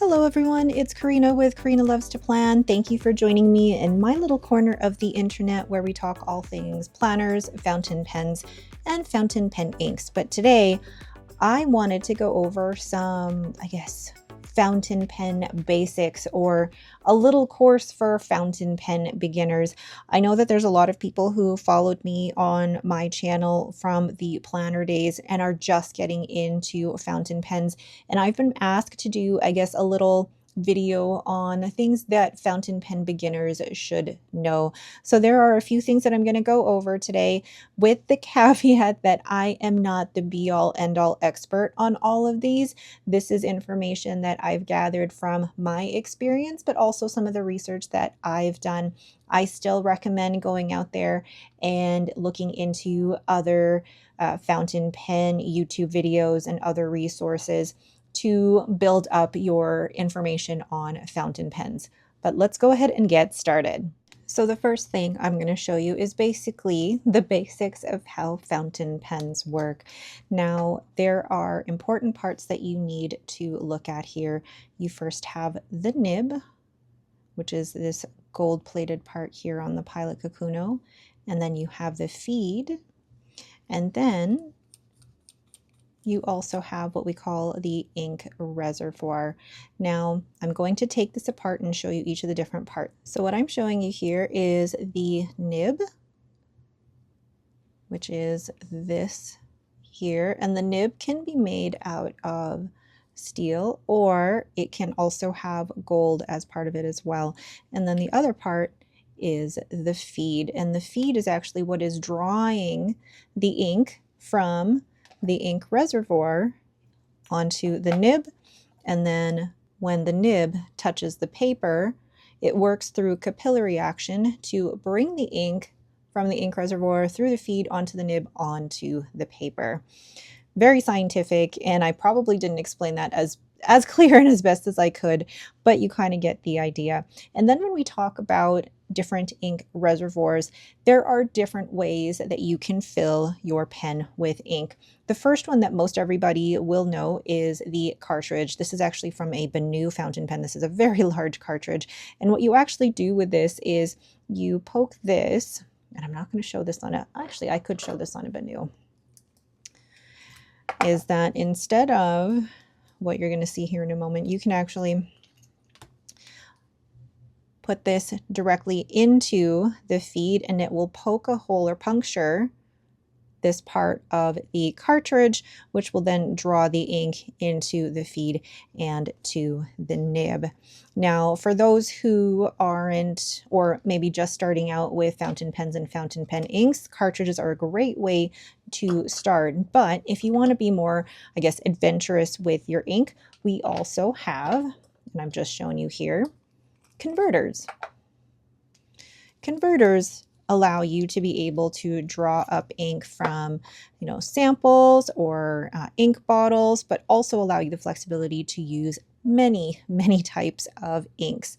Hello everyone, it's Karina with Karina Loves to Plan. Thank you for joining me in my little corner of the internet where we talk all things planners, fountain pens, and fountain pen inks. But today I wanted to go over some, fountain pen basics or a little course for fountain pen beginners. I know that there's a lot of people who followed me on my channel from the planner days and are just getting into fountain pens. And I've been asked to do, a little video on things that fountain pen beginners should know. So there are a few things that I'm going to go over today, with the caveat that I am not the be-all end-all expert on all of these. This is information that I've gathered from my experience, but also some of the research that I've done. I still recommend going out there and looking into other fountain pen YouTube videos and other resources to build up your information on fountain pens. But let's go ahead and get started. So the first thing I'm going to show you is basically the basics of how fountain pens work. Now, there are important parts that you need to look at here. You first have the nib, which is this gold-plated part here on the Pilot Kakuno, and then you have the feed, and then you also have what we call the ink reservoir. Now, I'm going to take this apart and show you each of the different parts. So what I'm showing you here is the nib, which is this here. And the nib can be made out of steel, or it can also have gold as part of it as well. And then the other part is the feed. And the feed is actually what is drawing the ink from the ink reservoir onto the nib, and then when the nib touches the paper, it works through capillary action to bring the ink from the ink reservoir through the feed onto the nib onto the paper. Very scientific, and I probably didn't explain that as clear and as best as I could, but you kind of get the idea. And then when we talk about different ink reservoirs, there are different ways that you can fill your pen with ink. The first one that most everybody will know is the cartridge. This is actually from a Benu fountain pen. This is a very large cartridge. And what you actually do with this is you poke this, and I'm not going to show this on actually I could show this on a Benu, is that instead of what you're going to see here in a moment, you can actually put this directly into the feed and it will poke a hole or puncture this part of the cartridge, which will then draw the ink into the feed and to the nib. Now, for those who aren't, or maybe just starting out with fountain pens and fountain pen inks, cartridges are a great way to start. But if you want to be more, adventurous with your ink, we also have, and I'm just showing you here, converters. Converters allow you to be able to draw up ink from, samples or ink bottles, but also allow you the flexibility to use many types of inks.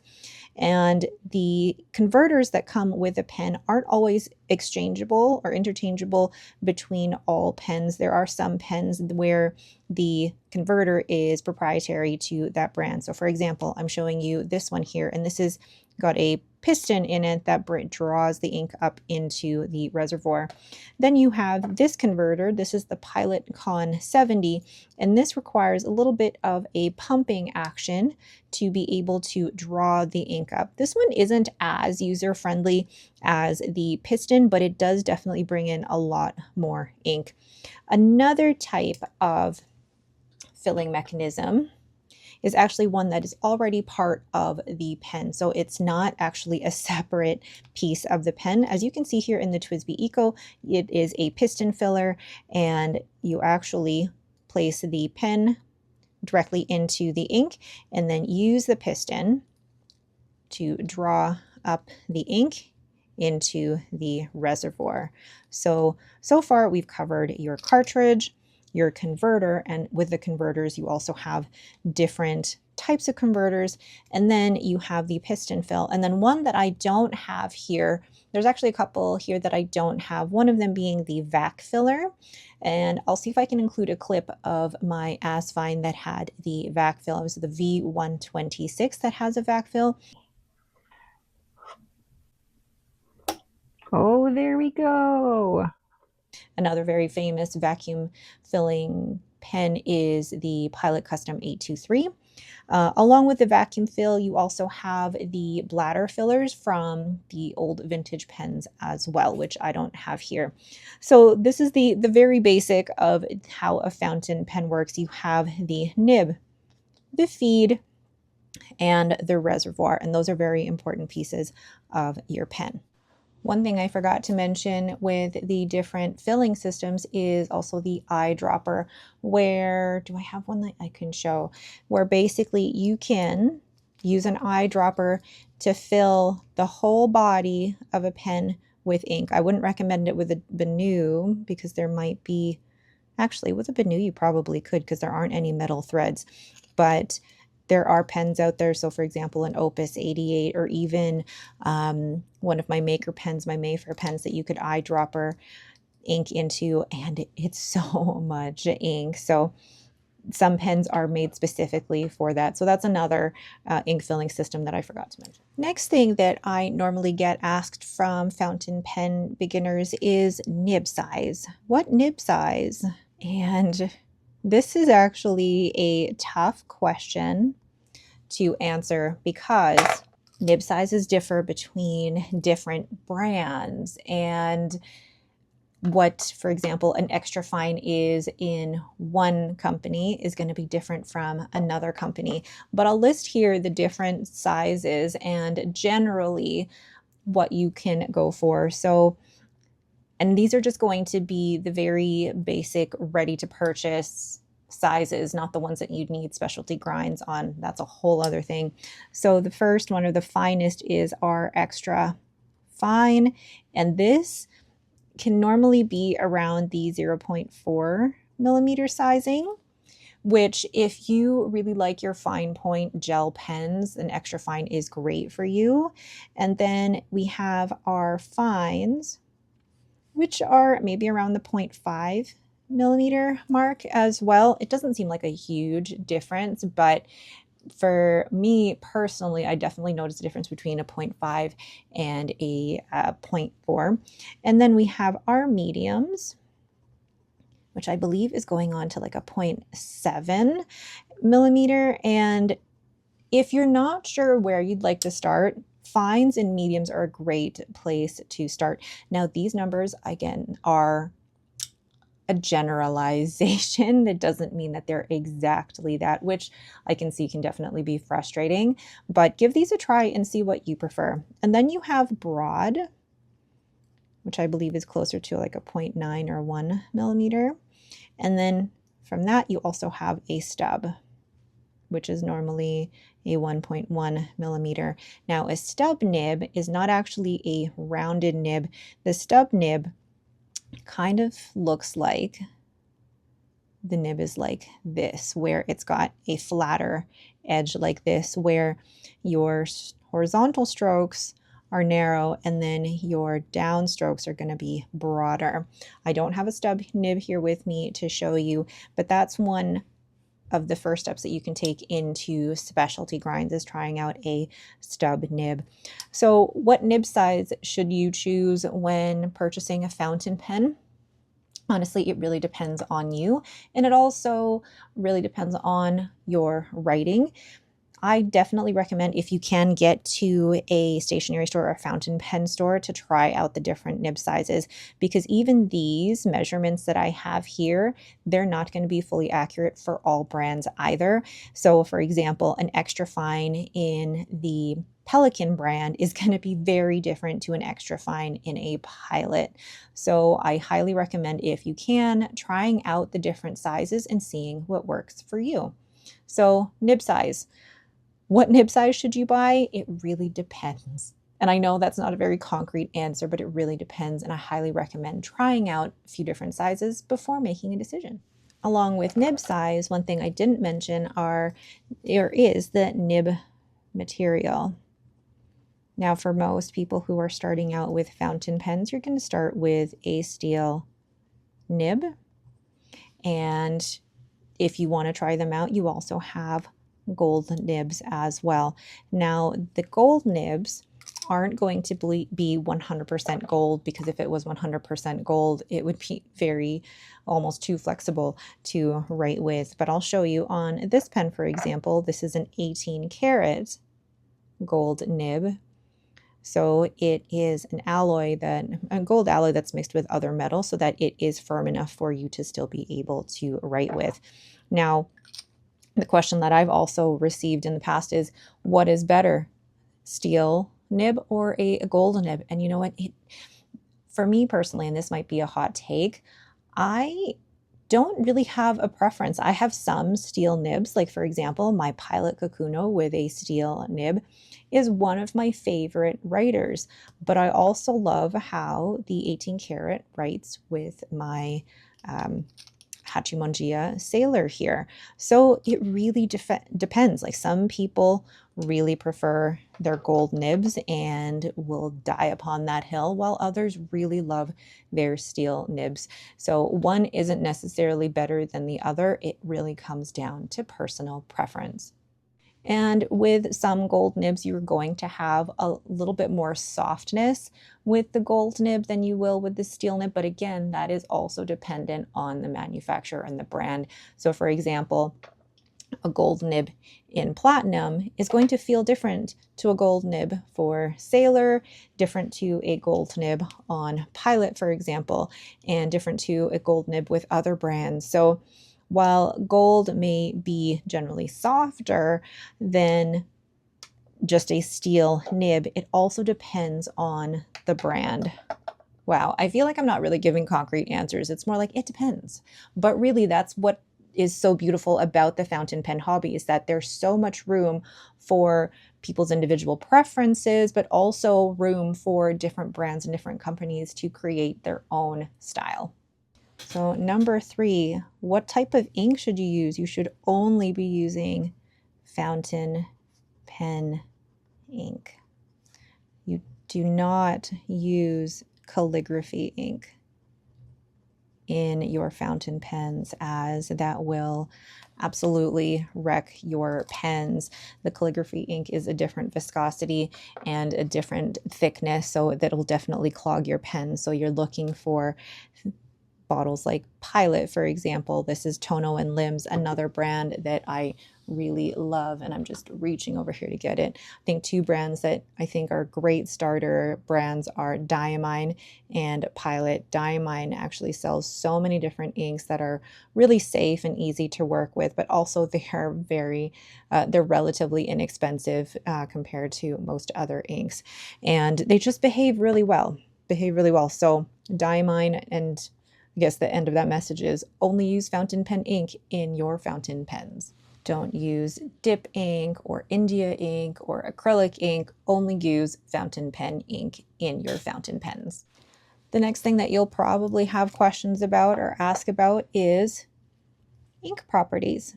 And the converters that come with a pen aren't always exchangeable or interchangeable between all pens. There are some pens where the converter is proprietary to that brand. So for example, I'm showing you this one here, and this is got a piston in it that draws the ink up into the reservoir. Then you have this converter. This is the Pilot Con 70, and this requires a little bit of a pumping action to be able to draw the ink up. This one isn't as user-friendly as the piston, but it does definitely bring in a lot more ink. Another type of filling mechanism is actually one that is already part of the pen. So it's not actually a separate piece of the pen. As you can see here in the TWSBI Eco, it is a piston filler, and you actually place the pen directly into the ink and then use the piston to draw up the ink into the reservoir. So far we've covered your cartridge, your converter. And with the converters, you also have different types of converters. And then you have the piston fill. And then one that I don't have here, there's actually a couple here that I don't have, one of them being the vac filler. And I'll see if I can include a clip of my Asvine that had the vac fill. It was the V126 that has a vac fill. Oh, there we go. Another very famous vacuum filling pen is the Pilot Custom 823. Along with the vacuum fill, you also have the bladder fillers from the old vintage pens as well, which I don't have here. So this is the very basic of how a fountain pen works. You have the nib, the feed, and the reservoir, and those are very important pieces of your pen. One thing I forgot to mention with the different filling systems is also the eyedropper, where, do I have one that I can show? Where basically you can use an eyedropper to fill the whole body of a pen with ink. I wouldn't recommend it with a Benu because there might be, actually with a Benu you probably could because there aren't any metal threads, but there are pens out there. So for example, an Opus 88 or even one of my maker pens, my Mayfair pens that you could eyedropper ink into, and it's so much ink. So some pens are made specifically for that. So that's another ink filling system that I forgot to mention. Next thing that I normally get asked from fountain pen beginners is nib size. What nib size? And this is actually a tough question to answer because nib sizes differ between different brands, and what, for example, an extra fine is in one company is going to be different from another company. But I'll list here the different sizes and generally what you can go for. So, and these are just going to be the very basic ready to purchase sizes, not the ones that you'd need specialty grinds on. That's a whole other thing. So the first one, or the finest, is our extra fine. And this can normally be around the 0.4 millimeter sizing, which if you really like your fine point gel pens, an extra fine is great for you. And then we have our fines, which are maybe around the 0.5 millimeter mark as well. It doesn't seem like a huge difference, but for me personally, I definitely notice a difference between a 0.5 and a 0.4. And then we have our mediums, which I believe is going on to like a 0.7 millimeter. And if you're not sure where you'd like to start, fines and mediums are a great place to start. Now, these numbers, again, are a generalization. That doesn't mean that they're exactly that, which I can see can definitely be frustrating, but give these a try and see what you prefer. And then you have broad, which I believe is closer to like a 0.9 or 1 millimeter. And then from that, you also have a stub, which is normally a 1.1 millimeter. Now, a stub nib is not actually a rounded nib. The stub nib kind of looks like the nib is like this, where it's got a flatter edge like this, where your horizontal strokes are narrow and then your down strokes are going to be broader. I don't have a stub nib here with me to show you, but that's one of the first steps that you can take into specialty grinds, is trying out a stub nib. So what nib size should you choose when purchasing a fountain pen? Honestly, it really depends on you, and it also really depends on your writing. I definitely recommend, if you can get to a stationery store or a fountain pen store, to try out the different nib sizes, because even these measurements that I have here, they're not going to be fully accurate for all brands either. So for example, an extra fine in the Pelican brand is going to be very different to an extra fine in a Pilot. So I highly recommend, if you can, trying out the different sizes and seeing what works for you. So nib size. What nib size should you buy? It really depends. And I know that's not a very concrete answer, but it really depends. And I highly recommend trying out a few different sizes before making a decision. Along with nib size, one thing I didn't mention is the nib material. Now, for most people who are starting out with fountain pens, you're going to start with a steel nib. And if you want to try them out, you also have gold nibs as well. Now, the gold nibs aren't going to be 100% gold, because if it was 100% gold, it would be almost too flexible to write with. But I'll show you on this pen, for example. This is an 18 karat gold nib. So it is a gold alloy that's mixed with other metals so that it is firm enough for you to still be able to write with. Now, the question that I've also received in the past is, what is better, steel nib or a gold nib? And you know what? For me personally, and this might be a hot take, I don't really have a preference. I have some steel nibs, like for example, my Pilot Kakuno with a steel nib is one of my favorite writers, but I also love how the 18 karat writes with my Hachimonjia Sailor here. So it really depends. Like, some people really prefer their gold nibs and will die upon that hill, while others really love their steel nibs. So one isn't necessarily better than the other. It really comes down to personal preference. And with some gold nibs, you're going to have a little bit more softness with the gold nib than you will with the steel nib. But again, that is also dependent on the manufacturer and the brand. So for example, a gold nib in platinum is going to feel different to a gold nib for Sailor, different to a gold nib on Pilot, for example, and different to a gold nib with other brands. So while gold may be generally softer than just a steel nib, it also depends on the brand. Wow, I feel like I'm not really giving concrete answers. It's more like it depends. But really, that's what is so beautiful about the fountain pen hobby, is that there's so much room for people's individual preferences, but also room for different brands and different companies to create their own style. So number 3, what type of ink should you use? You should only be using fountain pen ink. You do not use calligraphy ink in your fountain pens, as that will absolutely wreck your pens. The calligraphy ink is a different viscosity and a different thickness, so that'll definitely clog your pen. So you're looking for bottles like Pilot, for example. This is Tono and Limbs, another brand that I really love, and I'm just reaching over here to get it. I think 2 brands that I think are great starter brands are Diamine and Pilot. Diamine actually sells so many different inks that are really safe and easy to work with, but also they're relatively inexpensive compared to most other inks, and they just behave really well. So Diamine, and I guess the end of that message is only use fountain pen ink in your fountain pens. Don't use dip ink or India ink or acrylic ink. Only use fountain pen ink in your fountain pens. The next thing that you'll probably have questions about or ask about is ink properties.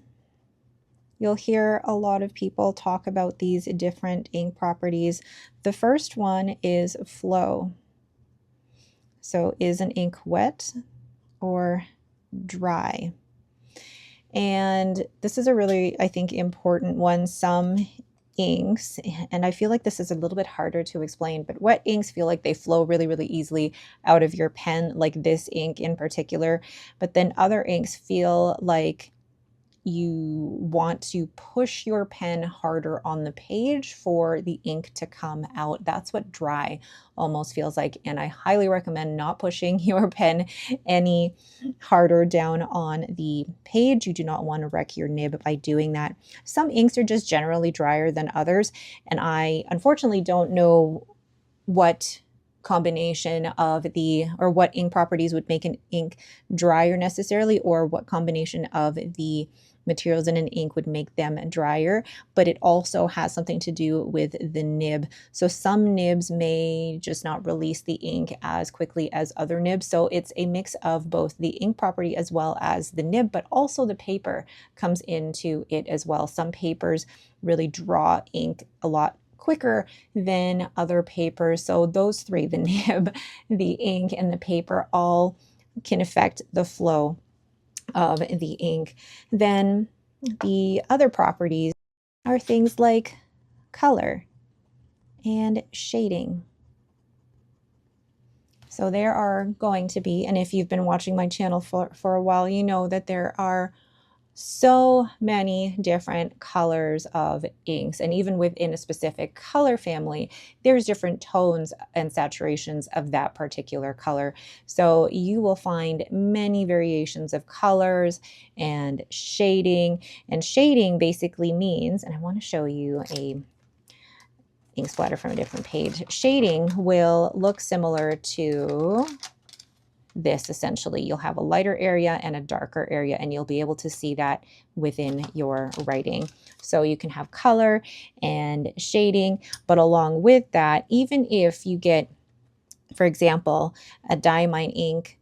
You'll hear a lot of people talk about these different ink properties. The first one is flow. So is an ink wet or dry? And this is a really, I think, important one. Some inks, and I feel like this is a little bit harder to explain, but wet inks feel like they flow really, really easily out of your pen, like this ink in particular. But then other inks feel like you want to push your pen harder on the page for the ink to come out. That's what dry almost feels like. And I highly recommend not pushing your pen any harder down on the page. You do not want to wreck your nib by doing that. Some inks are just generally drier than others, and I unfortunately don't know what combination of or what ink properties would make an ink drier necessarily, or what combination of the materials in an ink would make them drier, but it also has something to do with the nib. So some nibs may just not release the ink as quickly as other nibs. So it's a mix of both the ink property as well as the nib, but also the paper comes into it as well. Some papers really draw ink a lot quicker than other papers. So those three, the nib, the ink, and the paper, all can affect the flow of the ink. Then the other properties are things like color and shading. So there are going to be, and if you've been watching my channel for a while, you know that there are so many different colors of inks, and even within a specific color family, there's different tones and saturations of that particular color. So you will find many variations of colors and shading. And shading basically means, and I want to show you a ink splatter from a different page. Shading will look similar to this. Essentially, you'll have a lighter area and a darker area, and you'll be able to see that within your writing. So you can have color and shading, but along with that, even if you get, for example, a diamine ink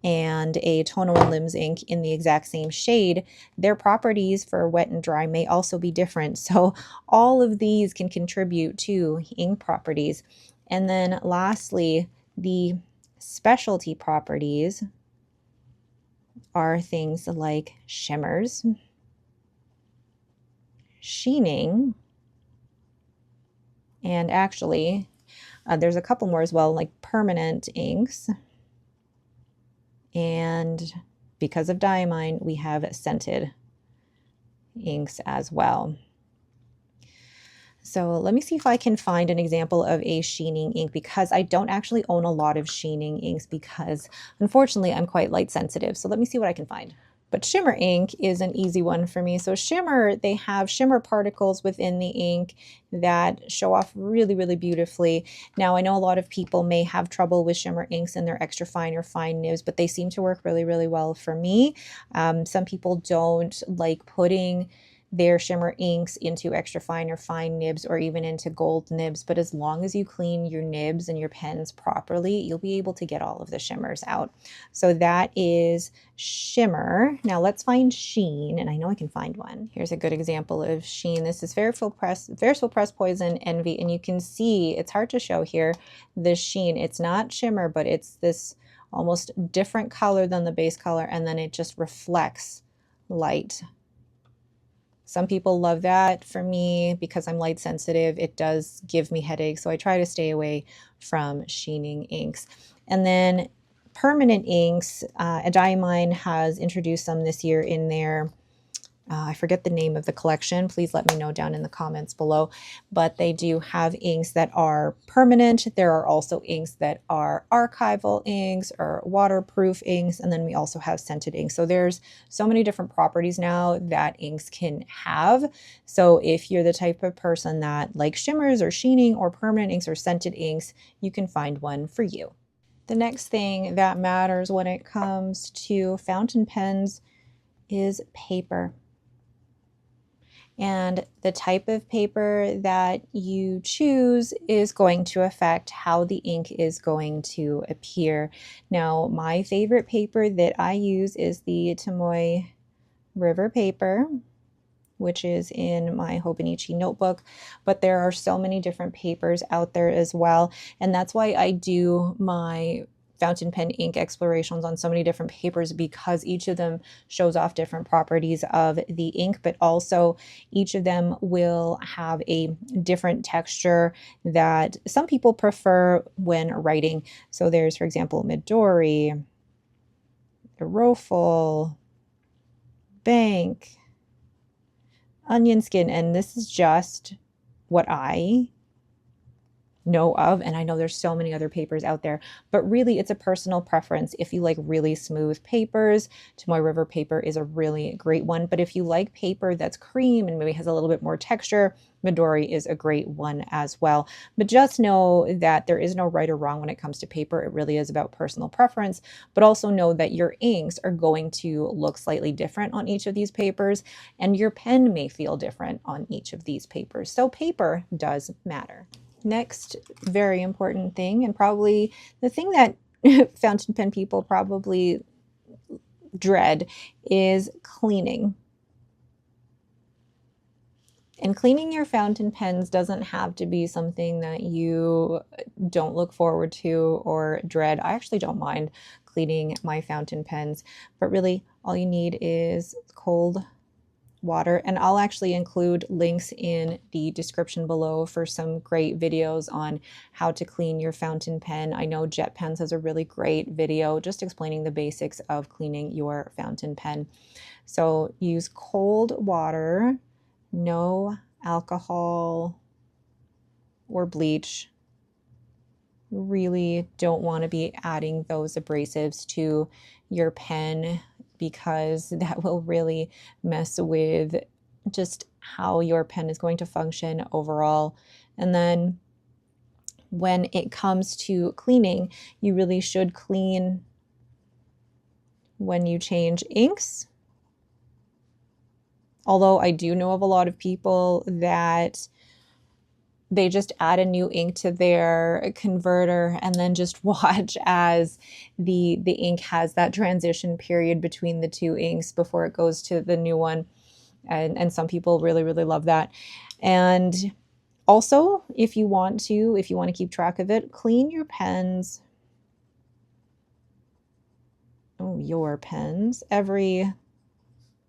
and a Tono and Lims ink in the exact same shade, their properties for wet and dry may also be different. So all of these can contribute to ink properties. And then lastly, the specialty properties are things like shimmers, sheening, and actually there's a couple more as well, like permanent inks. And because of diamine, we have scented inks as well. So let me see if I can find an example of a sheening ink, because I don't actually own a lot of sheening inks because unfortunately I'm quite light sensitive. So let me see what I can find. But shimmer ink is an easy one for me. So shimmer, they have shimmer particles within the ink that show off really, really beautifully. Now, I know a lot of people may have trouble with shimmer inks and their extra fine or fine nibs, but they seem to work really, really well for me. Some people don't like putting their shimmer inks into extra fine or fine nibs or even into gold nibs, but as long as you clean your nibs and your pens properly, you'll be able to get all of the shimmers out. So that is shimmer. Now let's find sheen, and I know I can find one. Here's a good example of sheen. This is Versatile Press Poison Envy, and you can see, it's hard to show here, the sheen. It's not shimmer, but it's this almost different color than the base color, and then it just reflects light. Some people love that. For me, because I'm light sensitive, it does give me headaches. So I try to stay away from sheening inks. And then permanent inks, Diamine has introduced some this year in their, I forget the name of the collection. Please let me know down in the comments below. But they do have inks that are permanent. There are also inks that are archival inks or waterproof inks. And then we also have scented inks. So there's so many different properties now that inks can have. So if you're the type of person that likes shimmers or sheening or permanent inks or scented inks, you can find one for you. The next thing that matters when it comes to fountain pens is paper. And the type of paper that you choose is going to affect how the ink is going to appear. Now, my favorite paper that I use is the Tomoe River paper, which is in my Hobonichi notebook, but there are so many different papers out there as well. And that's why I do my fountain pen ink explorations on so many different papers, because each of them shows off different properties of the ink, but also each of them will have a different texture that some people prefer when writing. So there's, for example, Midori, Rofel, Bank, Onion Skin, and this is just what I know of, and I know there's so many other papers out there, but really it's a personal preference. If you like really smooth papers, Tomoe River paper is a really great one. But if you like paper that's cream and maybe has a little bit more texture, Midori is a great one as well. But just know that there is no right or wrong when it comes to paper. It really is about personal preference, but also know that your inks are going to look slightly different on each of these papers, and your pen may feel different on each of these papers. So paper does matter. Next, very important thing, and probably the thing that fountain pen people probably dread, is cleaning. And cleaning your fountain pens doesn't have to be something that you don't look forward to or dread. I actually don't mind cleaning my fountain pens, but really all you need is cold water. And I'll actually include links in the description below for some great videos on how to clean your fountain pen. I know Jet Pens has a really great video just explaining the basics of cleaning your fountain pen. So use cold water, no alcohol or bleach. Really don't want to be adding those abrasives to your pen, because that will really mess with just how your pen is going to function overall. And then when it comes to cleaning, you really should clean when you change inks. Although I do know of a lot of people that they just add a new ink to their converter and then just watch as the ink has that transition period between the two inks before it goes to the new one. And some people really, really love that. And also, if you want to keep track of it, clean your pens. Your pens every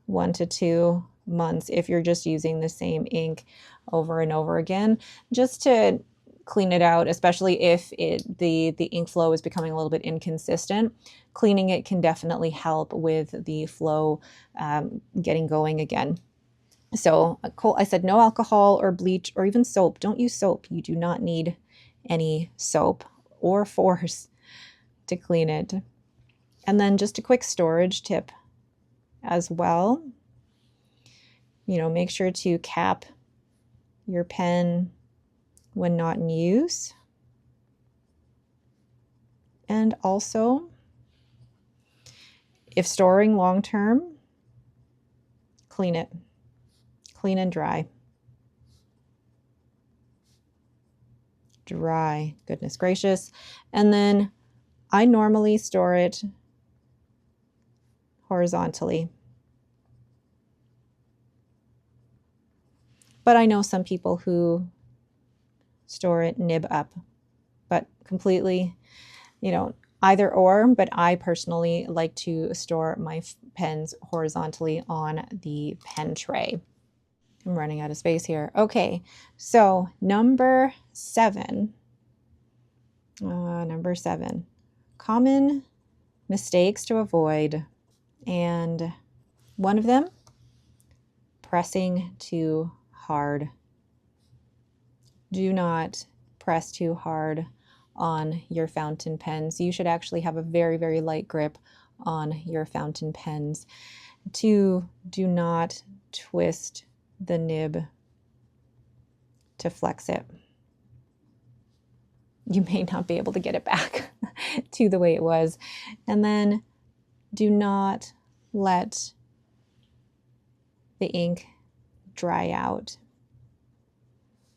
1 to 2 months if you're just using the same ink over and over again, just to clean it out, especially if the ink flow is becoming a little bit inconsistent. Cleaning it can definitely help with the flow getting going again. So I said no alcohol or bleach or even soap. Don't use soap. You do not need any soap or force to clean it. And then just a quick storage tip as well. Make sure to cap your pen when not in use. And also, if storing long term, clean it. Clean and dry. Dry, goodness gracious. And then I normally store it horizontally. But I know some people who store it nib up, but completely, either or. But I personally like to store my pens horizontally on the pen tray. I'm running out of space here. Okay, so number 7. Common mistakes to avoid. And one of them, pressing too hard. Do not press too hard on your fountain pens. You should actually have a very, very light grip on your fountain pens. 2, do not twist the nib to flex it. You may not be able to get it back to the way it was. And then do not let the ink dry out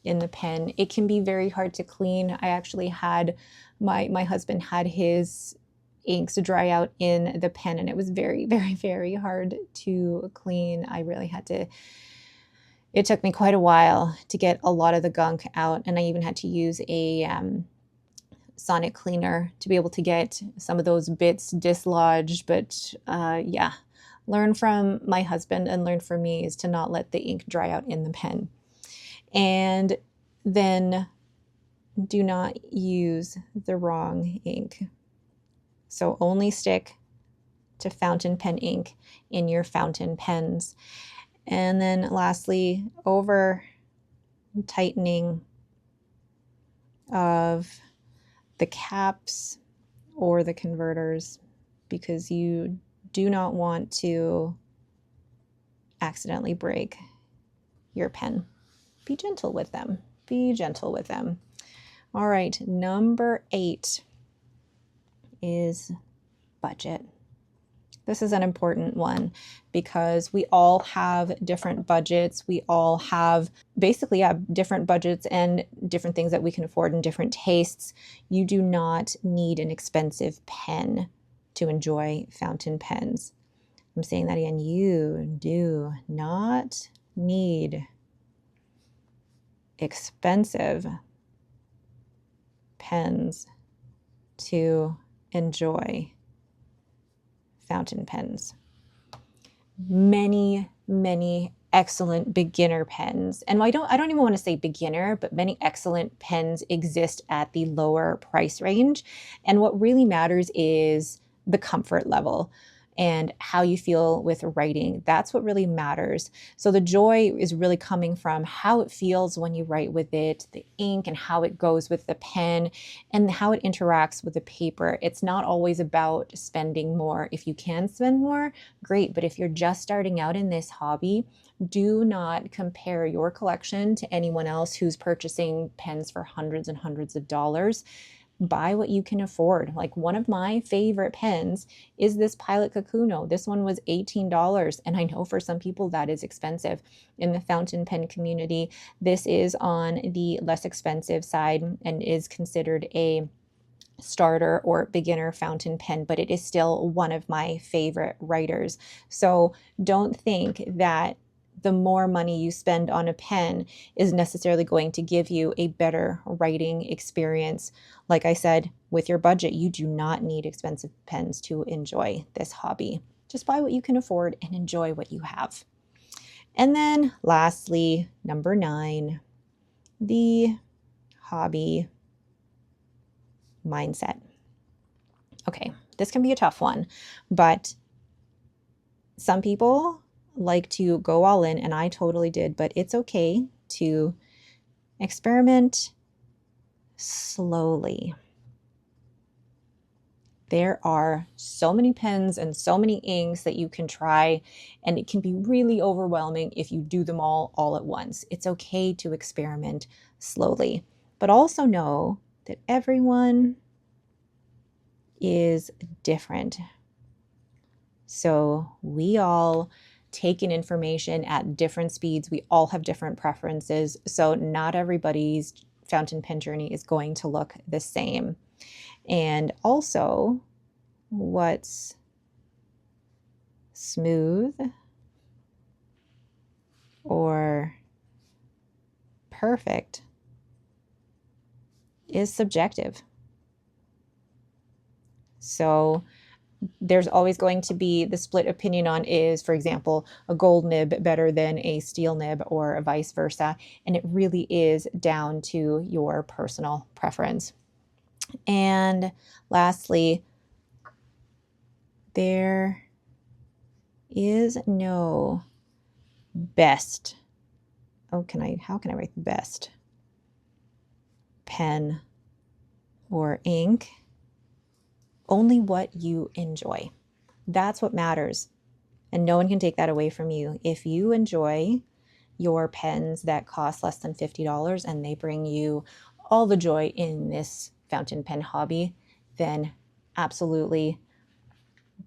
in the pen. It can be very hard to clean. I actually had my husband had his inks dry out in the pen, and it was very, very, very hard to clean. I really had to, it took me quite a while to get a lot of the gunk out, and I even had to use a sonic cleaner to be able to get some of those bits dislodged. But yeah, learn from my husband and learn from me is to not let the ink dry out in the pen. And then do not use the wrong ink. So only stick to fountain pen ink in your fountain pens. And then lastly, over tightening of the caps or the converters, because you do not want to accidentally break your pen. Be gentle with them. Be gentle with them. All right, number 8 is budget. This is an important one because we all have different budgets. We all have basically different budgets and different things that we can afford and different tastes. You do not need an expensive pen to enjoy fountain pens. I'm saying that again. You do not need expensive pens to enjoy fountain pens. Many excellent beginner pens, and I don't even want to say beginner, but many excellent pens exist at the lower price range. And what really matters is the comfort level and how you feel with writing. That's what really matters. So the joy is really coming from how it feels when you write with it, the ink and how it goes with the pen and how it interacts with the paper. It's not always about spending more. If you can spend more, great. But if you're just starting out in this hobby, do not compare your collection to anyone else who's purchasing pens for hundreds and hundreds of dollars. Buy what you can afford. Like, one of my favorite pens is this Pilot Kakuno. This one was $18, and I know for some people that is expensive. In the fountain pen community, this is on the less expensive side and is considered a starter or beginner fountain pen, but it is still one of my favorite writers. So don't think that the more money you spend on a pen is necessarily going to give you a better writing experience. Like I said, with your budget, you do not need expensive pens to enjoy this hobby. Just buy what you can afford and enjoy what you have. And then lastly, number 9, the hobby mindset. Okay, this can be a tough one, but some people like to go all in, and I totally did, but it's okay to experiment slowly. There are so many pens and so many inks that you can try, and it can be really overwhelming if you do them all at once. It's okay to experiment slowly, but also know that everyone is different. So we all take in information at different speeds. We all have different preferences. So not everybody's fountain pen journey is going to look the same. And also, what's smooth or perfect is subjective. So there's always going to be the split opinion on, is, for example, a gold nib better than a steel nib or vice versa. And it really is down to your personal preference. And lastly, there is no best. How can I write best pen or ink? Only what you enjoy. That's what matters. And no one can take that away from you. If you enjoy your pens that cost less than $50 and they bring you all the joy in this fountain pen hobby, then absolutely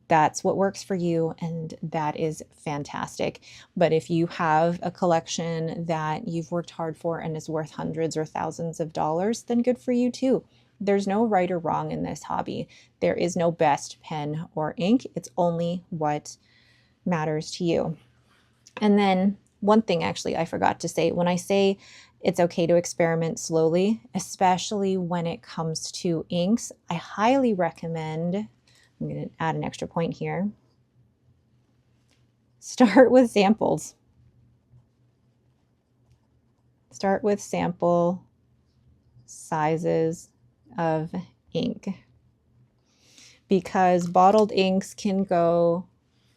that's what works for you, and that is fantastic. But if you have a collection that you've worked hard for and is worth hundreds or thousands of dollars, then good for you too. There's no right or wrong in this hobby. There is no best pen or ink. It's only what matters to you. And then one thing actually I forgot to say, when I say it's okay to experiment slowly, especially when it comes to inks, I highly recommend, I'm going to add an extra point here, start with samples. Start with sample sizes of ink, because bottled inks can go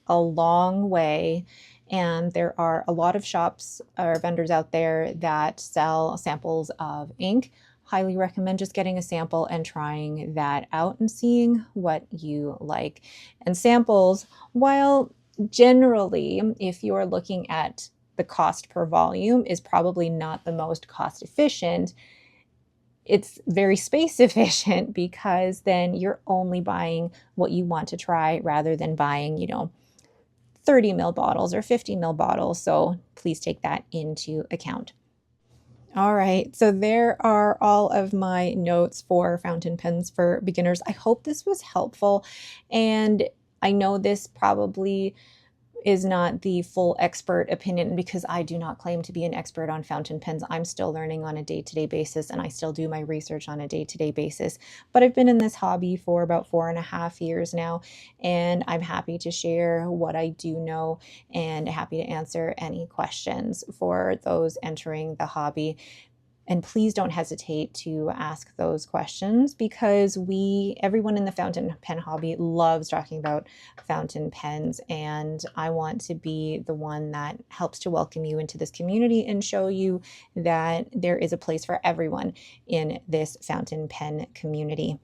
a long way, and there are a lot of shops or vendors out there that sell samples of ink. highly recommend just getting a sample and trying that out and seeing what you like. And samples, while generally, if you're looking at the cost per volume, is probably not the most cost efficient, it's very space efficient because then you're only buying what you want to try rather than buying, 30 ml bottles or 50 ml bottles. So please take that into account. All right, so there are all of my notes for fountain pens for beginners. I hope this was helpful. And I know this probably is not the full expert opinion because I do not claim to be an expert on fountain pens. I'm still learning on a day-to-day basis, and I still do my research on a day-to-day basis. But I've been in this hobby for about 4.5 years now, and I'm happy to share what I do know and happy to answer any questions for those entering the hobby. And please don't hesitate to ask those questions because everyone in the fountain pen hobby loves talking about fountain pens. And I want to be the one that helps to welcome you into this community and show you that there is a place for everyone in this fountain pen community.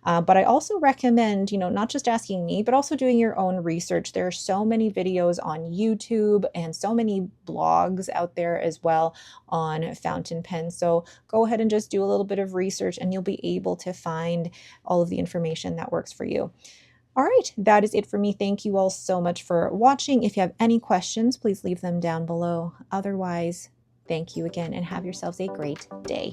But I also recommend, not just asking me, but also doing your own research. There are so many videos on YouTube and so many blogs out there as well on fountain pens. So go ahead and just do a little bit of research and you'll be able to find all of the information that works for you. All right, that is it for me. Thank you all so much for watching. If you have any questions, please leave them down below. Otherwise, thank you again and have yourselves a great day.